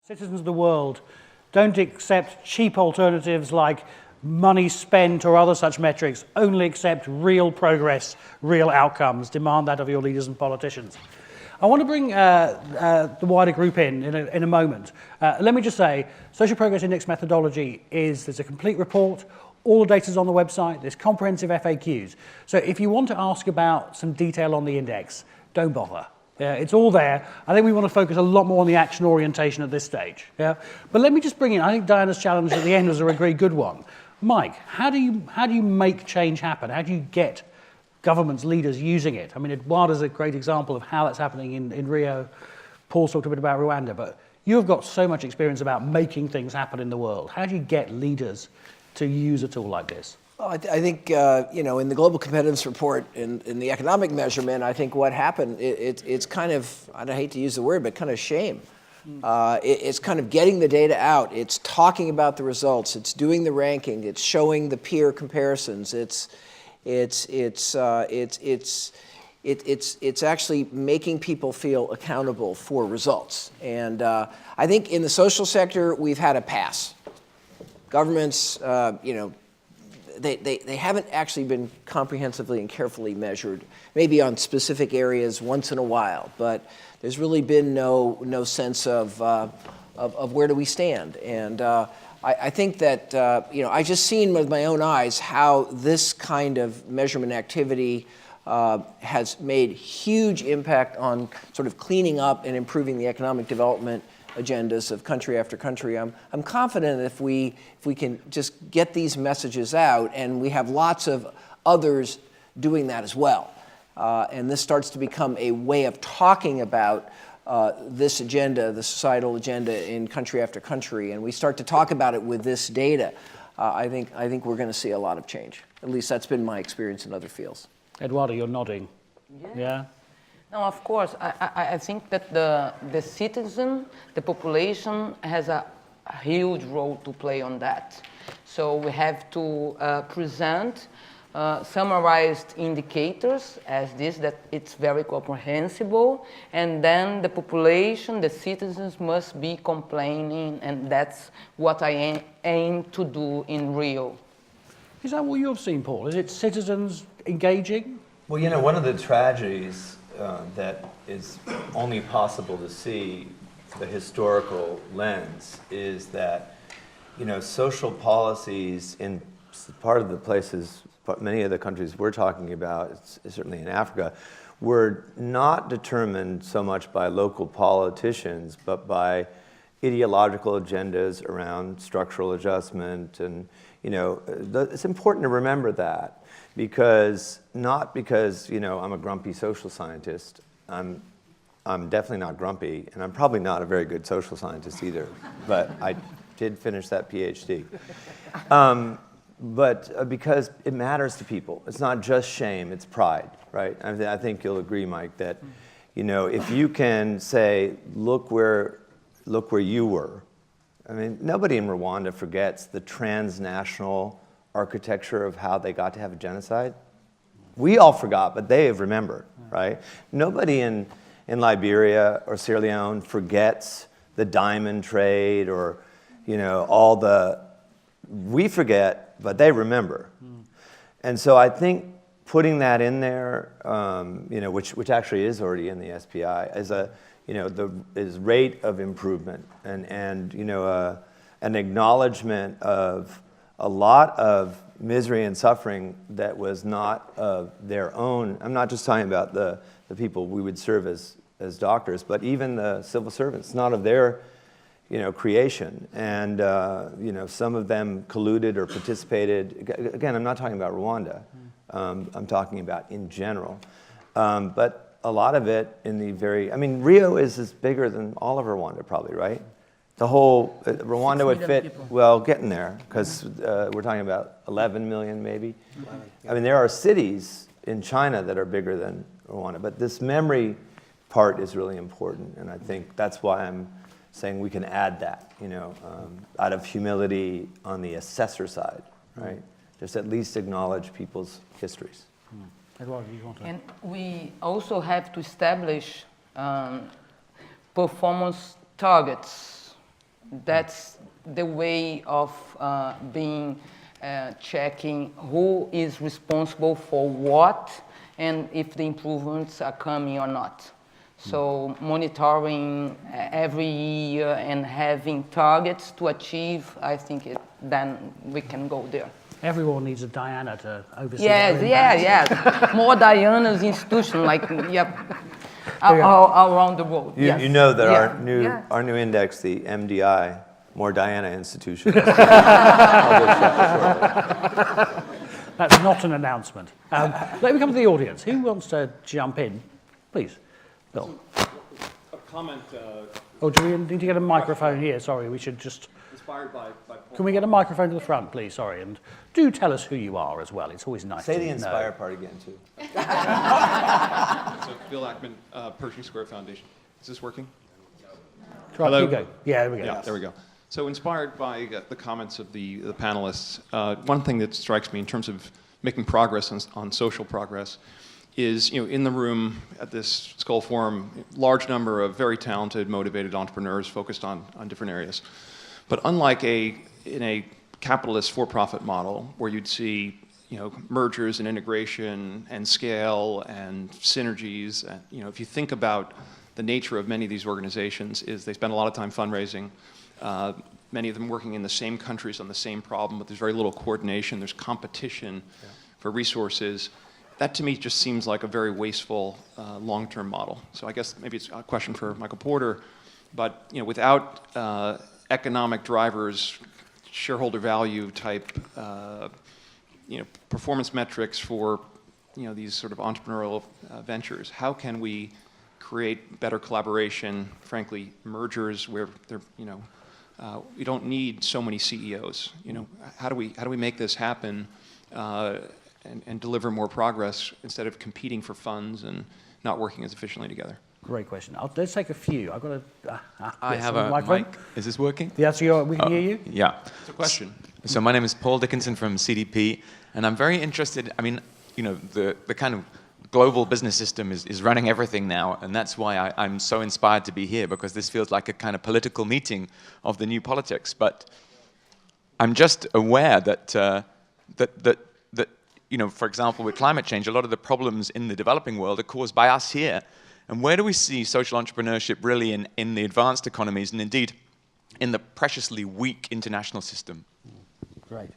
Citizens of the world don't accept cheap alternatives like money spent or other such metrics, only accept real progress, real outcomes. Demand that of your leaders and politicians. I want to bring the wider group in a moment. Let me just say, Social Progress Index methodology there's a complete report, all the data's on the website, there's comprehensive FAQs. So if you want to ask about some detail on the index, don't bother. Yeah, it's all there. I think we want to focus a lot more on the action orientation at this stage. Yeah? But let me just bring in, I think Diana's challenge at the end was a very good one. Mike, how do you make change happen? How do you get governments, leaders using it? I mean, Eduarda's a great example of how that's happening in Rio. Paul's talked a bit about Rwanda, but you've got so much experience about making things happen in the world. How do you get leaders to use a tool like this? Well, I think, in the Global Competitiveness Report, in the economic measurement, I think what happened, it's kind of, I hate to use the word, but kind of shame. It's kind of getting the data out. It's talking about the results. It's doing the ranking. It's showing the peer comparisons. It's actually making people feel accountable for results. And I think in the social sector, we've had a pass. Governments, they haven't actually been comprehensively and carefully measured, maybe on specific areas once in a while, but there's really been no sense of where do we stand. And I think that, I just seen with my own eyes how this kind of measurement activity has made huge impact on sort of cleaning up and improving the economic development agendas of country after country. I'm confident if we can just get these messages out, and we have lots of others doing that as well. And this starts to become a way of talking about this agenda, the societal agenda in country after country, and we start to talk about it with this data. I think we're going to see a lot of change. At least that's been my experience in other fields. Eduarda, you're nodding. Yeah? No, of course. I think that the citizen, the population has a huge role to play on that. So we have to present summarized indicators as this, that it's very comprehensible, and then the population, the citizens must be complaining, and that's what I aim to do in Rio. Is that what you've seen, Paul? Is it citizens engaging? Well, one of the tragedies that is only possible to see the historical lens is that, social policies in part of the places, many of the countries we're talking about, certainly in Africa, were not determined so much by local politicians, but by ideological agendas around structural adjustment. And, it's important to remember that. Not because I'm a grumpy social scientist. I'm definitely not grumpy, and I'm probably not a very good social scientist either. But I did finish that PhD. But because it matters to people. It's not just shame; it's pride, right? I think you'll agree, Mike, that if you can say, look where you were. I mean, nobody in Rwanda forgets the transnational architecture of how they got to have a genocide. We all forgot, but they have remembered, right? Nobody in Liberia or Sierra Leone forgets the diamond trade or, we forget, but they remember. And so I think putting that in there, which actually is already in the SPI, is rate of improvement and an acknowledgement of a lot of misery and suffering that was not of their own. I'm not just talking about the people we would serve as doctors, but even the civil servants, not of their creation. And some of them colluded or participated. Again, I'm not talking about Rwanda. I'm talking about in general. But a lot of it Rio is bigger than all of Rwanda probably, right? The whole, Rwanda would fit, people. Well, getting there, because we're talking about 11 million maybe. I mean, there are cities in China that are bigger than Rwanda, but this memory part is really important, and I think that's why I'm saying we can add that, out of humility on the assessor side, right? Just at least acknowledge people's histories. Eduarda, you want to? And we also have to establish performance targets That's the way of checking who is responsible for what and if the improvements are coming or not. So monitoring every year and having targets to achieve, I think then we can go there. Everyone needs a Diana to oversee. Yes. More Diana's institution, around the world. You know that our new index, the MDI, More Diana Institution. That's not an announcement. Let me come to the audience. Who wants to jump in? Please, Bill. A comment. Do we need to get a microphone here? Sorry, we should just... Inspired by Paul. Can we get a microphone to the front, please? Sorry, and do tell us who you are as well. It's always nice to know. Say the inspire part again, too. So Bill Ackman, Pershing Square Foundation. Is this working? Try, Hello? you go. Yeah, there we go. Yeah, there we go. So inspired by the comments of the panelists, one thing that strikes me in terms of making progress on social progress is, in the room at this Skoll Forum, large number of very talented, motivated entrepreneurs focused on different areas. But unlike in a capitalist for-profit model where you'd see, mergers and integration and scale and synergies, and, if you think about the nature of many of these organizations is they spend a lot of time fundraising. Many of them working in the same countries on the same problem, but there's very little coordination. There's competition for resources. That to me just seems like a very wasteful long-term model. So I guess maybe it's a question for Michael Porter, but without economic drivers, shareholder value type, performance metrics for these sort of entrepreneurial ventures, how can we create better collaboration, frankly, mergers where they're, we don't need so many CEOs. How do we make this happen and deliver more progress instead of competing for funds and not working as efficiently together? Great question. Let's take a few. I've got I have a mic. Is this working? Yes, we can hear you. Yeah. It's a question. So my name is Paul Dickinson from CDP, and I'm very interested. I mean, the kind of global business system is running everything now, and that's why I'm so inspired to be here, because this feels like a kind of political meeting of the new politics. But I'm just aware that for example, with climate change, a lot of the problems in the developing world are caused by us here. And where do we see social entrepreneurship really in the advanced economies, and indeed in the preciously weak international system? Great.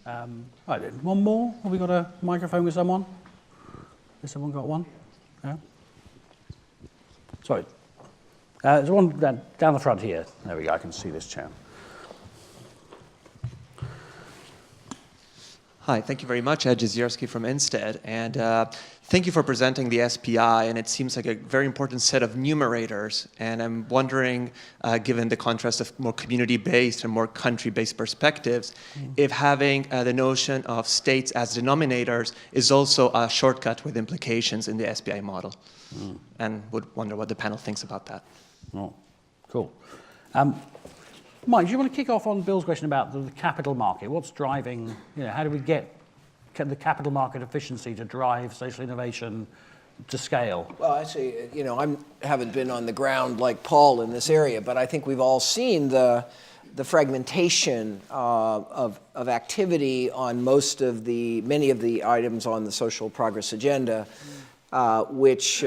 Right, one more. Have we got a microphone with someone? Has someone got one? No? Sorry. There's one down the front here. There we go. I can see this chair. Hi, thank you very much. Ed Jazierski from Instead. And thank you for presenting the SPI. And it seems like a very important set of numerators. And I'm wondering, given the contrast of more community-based and more country-based perspectives, if having the notion of states as denominators is also a shortcut with implications in the SPI model. And would wonder what the panel thinks about that. Oh, cool. Mike, do you want to kick off on Bill's question about the capital market? What's driving, how do we get the capital market efficiency to drive social innovation to scale? Well, actually, I haven't been on the ground like Paul in this area, but I think we've all seen the fragmentation of activity on many of the items on the social progress agenda, which,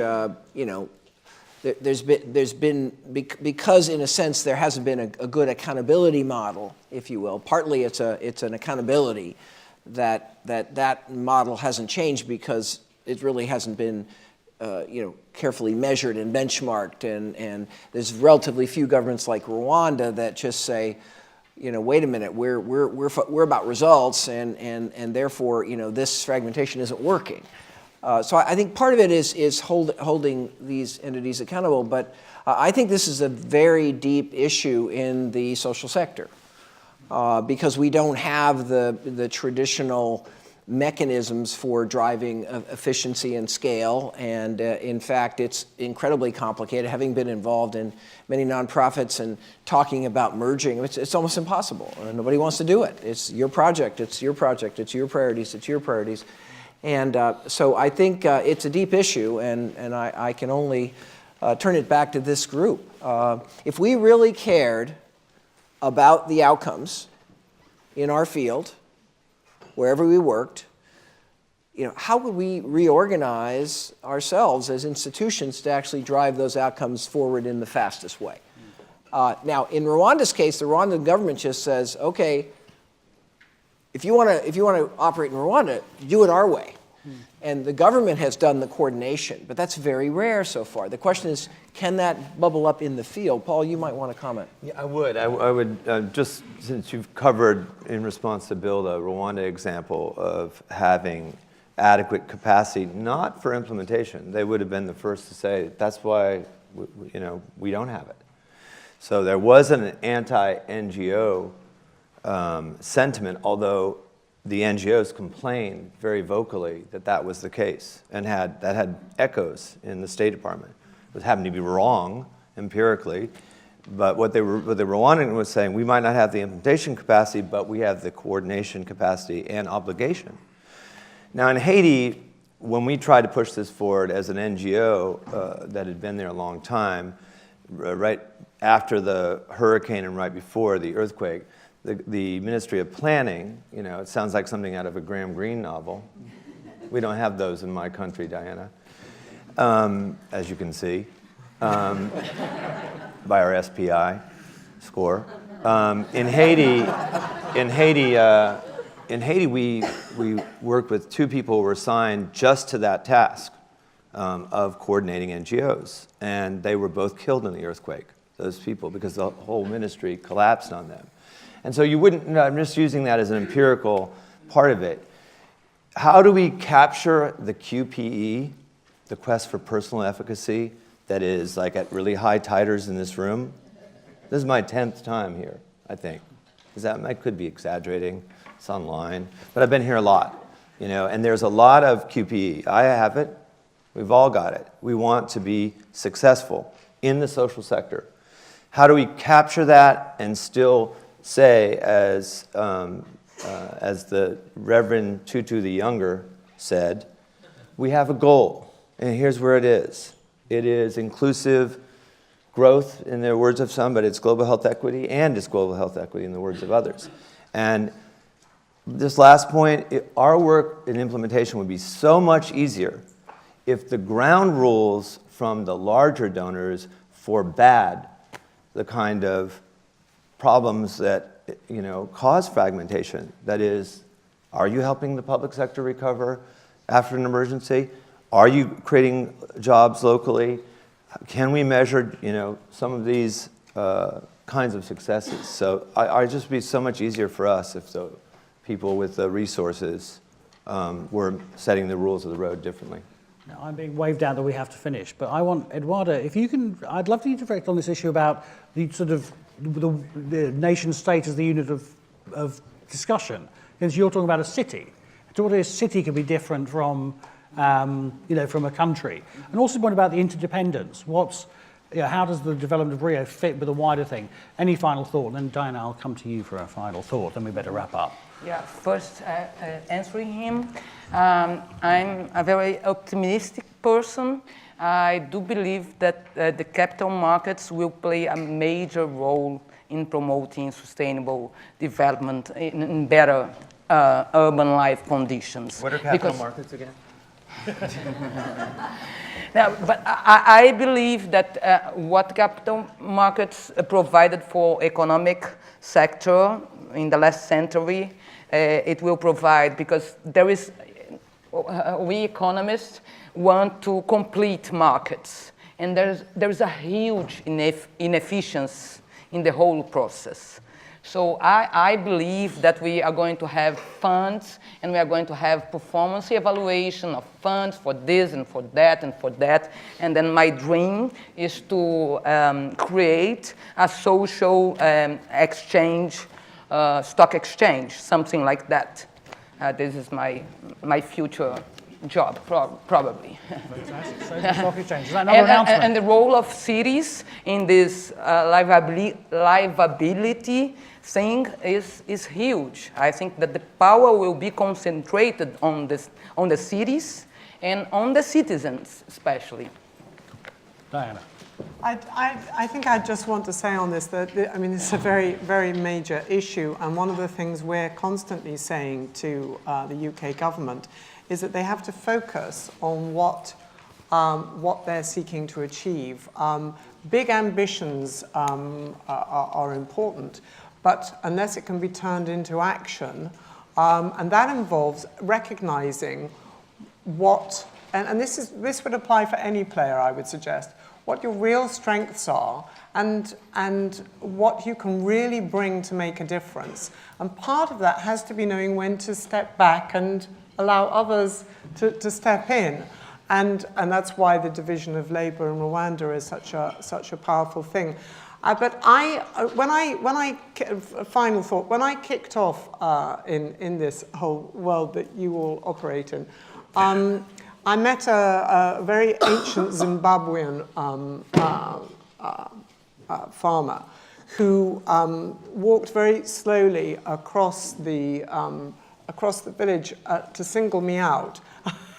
there's been because in a sense there hasn't been a good accountability model, if you will. Partly it's an accountability that model hasn't changed because it really hasn't been carefully measured and benchmarked, and there's relatively few governments like Rwanda that just say, wait a minute, we're about results, and therefore this fragmentation isn't working. So I think part of it is holding these entities accountable, but I think this is a very deep issue in the social sector because we don't have the traditional mechanisms for driving efficiency and scale, and in fact it's incredibly complicated. Having been involved in many nonprofits and talking about merging, it's almost impossible. Nobody wants to do it. It's your project, it's your priorities, it's your priorities. And so I think it's a deep issue, and I can only turn it back to this group. If we really cared about the outcomes in our field, wherever we worked, how would we reorganize ourselves as institutions to actually drive those outcomes forward in the fastest way? Now, in Rwanda's case, the Rwandan government just says, okay, if you want to operate in Rwanda, do it our way. And the government has done the coordination, but that's very rare so far. The question is, can that bubble up in the field? Paul, you might want to comment. Yeah, I would. I would just, since you've covered in response to Bill the Rwanda example of having adequate capacity, not for implementation. They would have been the first to say that's why we don't have it. So there was an anti-NGO sentiment, although the NGOs complained very vocally that that was the case, and that had echoes in the State Department. It happened to be wrong empirically, but what they were wanting was saying we might not have the implementation capacity, but we have the coordination capacity and obligation. Now in Haiti, when we tried to push this forward as an NGO that had been there a long time, right after the hurricane and right before the earthquake, the Ministry of Planning, it sounds like something out of a Graham Greene novel. We don't have those in my country, Diana, as you can see, by our SPI score. In Haiti, we worked with 2 people who were assigned just to that task of coordinating NGOs, and they were both killed in the earthquake, those people, because the whole ministry collapsed on them. And so you wouldn't, I'm just using that as an empirical part of it. How do we capture the QPE, the quest for personal efficacy, that is like at really high titers in this room? This is my 10th time here, I think. I could be exaggerating, it's online, but I've been here a lot, and there's a lot of QPE. I have it, we've all got it. We want to be successful in the social sector. How do we capture that and still say, as the Reverend Tutu the Younger said, we have a goal, and here's where it is. It is inclusive growth in the words of some, but it's global health equity, and it's global health equity in the words of others. And this last point, our work in implementation would be so much easier if the ground rules from the larger donors forbade the kind of problems that cause fragmentation. That is, are you helping the public sector recover after an emergency? Are you creating jobs locally? Can we measure some of these kinds of successes? So it'd just be so much easier for us if the people with the resources were setting the rules of the road differently. Now, I'm being waved down that we have to finish, but I want, Eduarda, if you can, I'd love you to reflect on this issue about the sort of the nation state as the unit of discussion, because you're talking about a city. To what a city can be different from, from a country, and also the point about the interdependence. How does the development of Rio fit with the wider thing? Any final thought? And then Diana, I'll come to you for a final thought, then we better wrap up. Yeah, first answering him, I'm a very optimistic person. I do believe that the capital markets will play a major role in promoting sustainable development in better urban life conditions. What are capital markets again? Now, but I believe that what capital markets provided for economic sector in the last century, it will provide, because we economists want to complete markets, and there's a huge inefficiency in the whole process. So I believe that we are going to have funds, and we are going to have performance evaluation of funds for this and for that and for that. And then my dream is to create a social exchange, stock exchange, something like that. This is my future job, probably. Fantastic. Social stock exchange. Is that another announcement? And the role of cities in this livability thing is huge. I think that the power will be concentrated on the cities and on the citizens, especially. Diana. I think I just want to say on this that, I mean, it's a very, very major issue, and one of the things we're constantly saying to the UK government is that they have to focus on what they're seeking to achieve. Big ambitions are important, but unless it can be turned into action, and that involves recognizing what, and this would apply for any player, I would suggest, what your real strengths are and what you can really bring to make a difference. And part of that has to be knowing when to step back and allow others to step in. And that's why the division of labor in Rwanda is such a powerful thing. But final thought, when I kicked off in this whole world that you all operate in, I met a very ancient Zimbabwean farmer who walked very slowly across the village to single me out.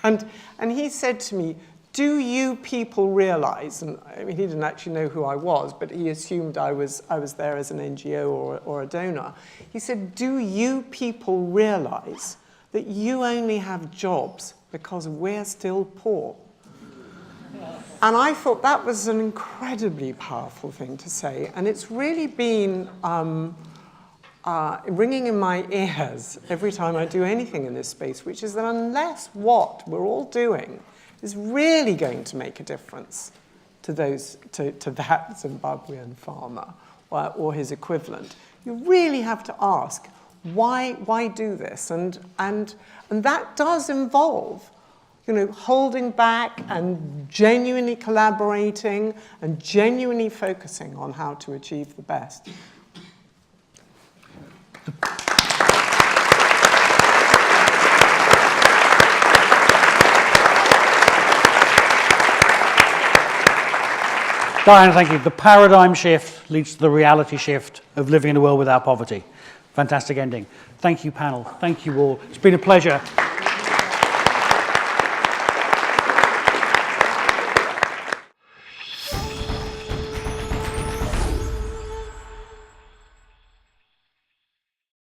And he said to me, "Do you people realize," and I mean, he didn't actually know who I was, but he assumed I was there as an NGO or a donor. He said, "Do you people realize that you only have jobs because we're still poor?" And I thought that was an incredibly powerful thing to say. And it's really been ringing in my ears every time I do anything in this space, which is that unless what we're all doing is really going to make a difference to that Zimbabwean farmer or his equivalent, you really have to ask, why do this? And that does involve, holding back and genuinely collaborating and genuinely focusing on how to achieve the best. Diana, thank you. The paradigm shift leads to the reality shift of living in a world without poverty. Fantastic ending. Thank you, panel. Thank you all. It's been a pleasure.